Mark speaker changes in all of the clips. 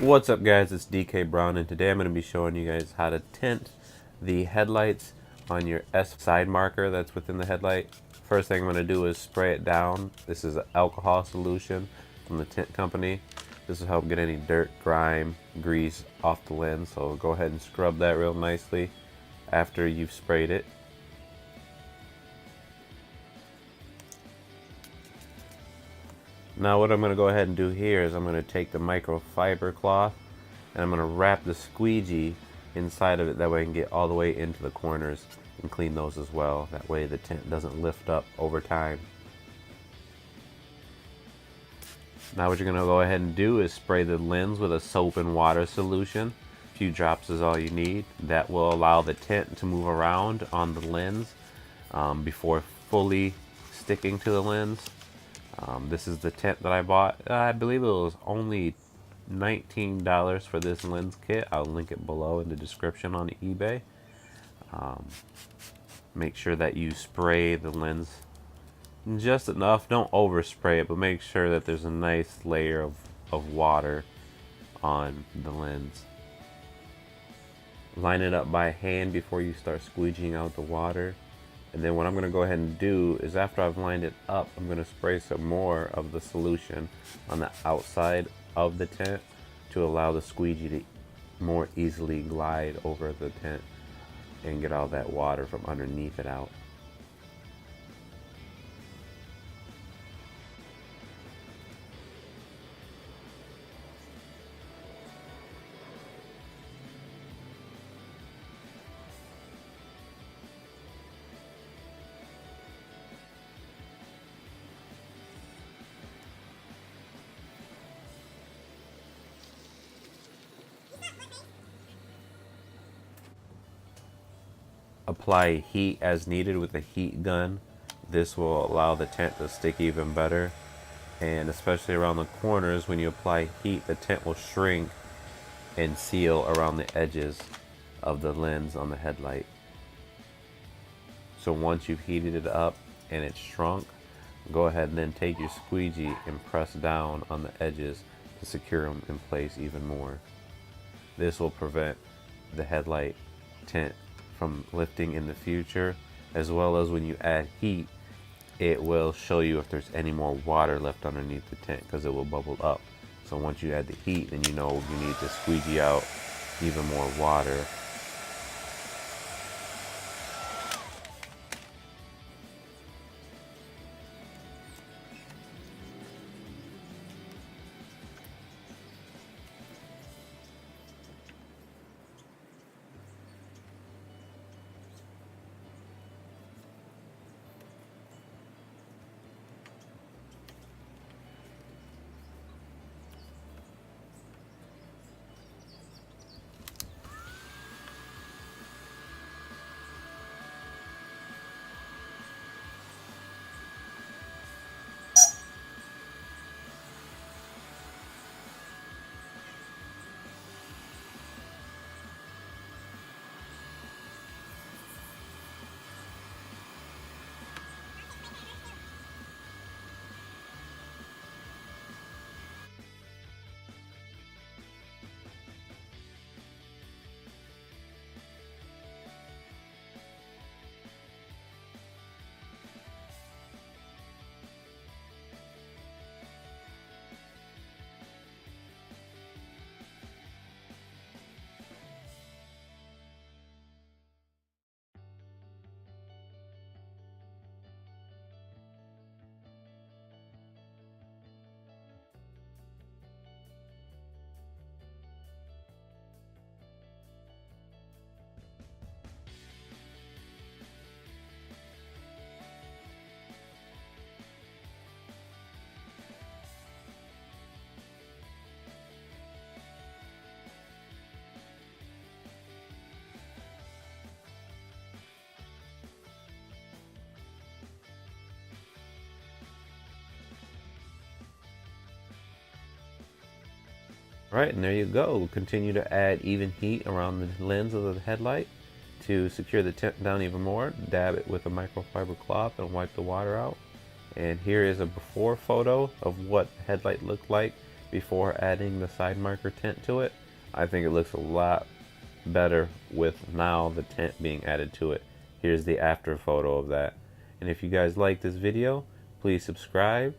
Speaker 1: What's up guys, it's DK Brown, and today I'm going to be showing you guys how to tint the headlights on your S side marker that's within the headlight. First thing I'm going to do is spray it down. This is an alcohol solution from the tint company. This will help get any dirt, grime, grease off the lens, so go ahead and scrub that real nicely after you've sprayed it. Now what I'm going to go ahead and do here is I'm going to take the microfiber cloth and I'm going to wrap the squeegee inside of it. That way I can get all the way into the corners and clean those as well. That way the tint doesn't lift up over time. Now what you're going to go ahead and do is spray the lens with a soap and water solution. A few drops is all you need. That will allow the tint to move around on the lens before fully sticking to the lens. This is the tint that I bought. I believe it was only $19 for this lens kit. I'll link it below in the description on eBay. Make sure that you spray the lens just enough. Don't overspray it, but make sure that there's a nice layer of water on the lens. Line it up by hand before you start squeegeeing out the water. And then what I'm going to go ahead and do is, after I've lined it up, I'm going to spray some more of the solution on the outside of the tint to allow the squeegee to more easily glide over the tint and get all that water from underneath it out. Apply heat as needed with a heat gun. This will allow the tint to stick even better, and especially around the corners, when you apply heat, the tint will shrink and seal around the edges of the lens on the headlight. So once you've heated it up and it's shrunk, go ahead and then take your squeegee and press down on the edges to secure them in place even more. This will prevent the headlight tint from lifting in the future, as well as when you add heat, it will show you if there's any more water left underneath the tint, because it will bubble up. So once you add the heat, then you know you need to squeegee out even more water. Right, and there you go. Continue to add even heat around the lens of the headlight to secure the tint down even more. Dab it with a microfiber cloth and wipe the water out. And here is a before photo of what the headlight looked like before adding the side marker tint to it. I think it looks a lot better with now the tint being added to it. Here's the after photo of that. And if you guys like this video, please subscribe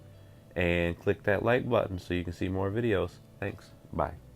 Speaker 1: and click that like button so you can see more videos. Thanks. Bye.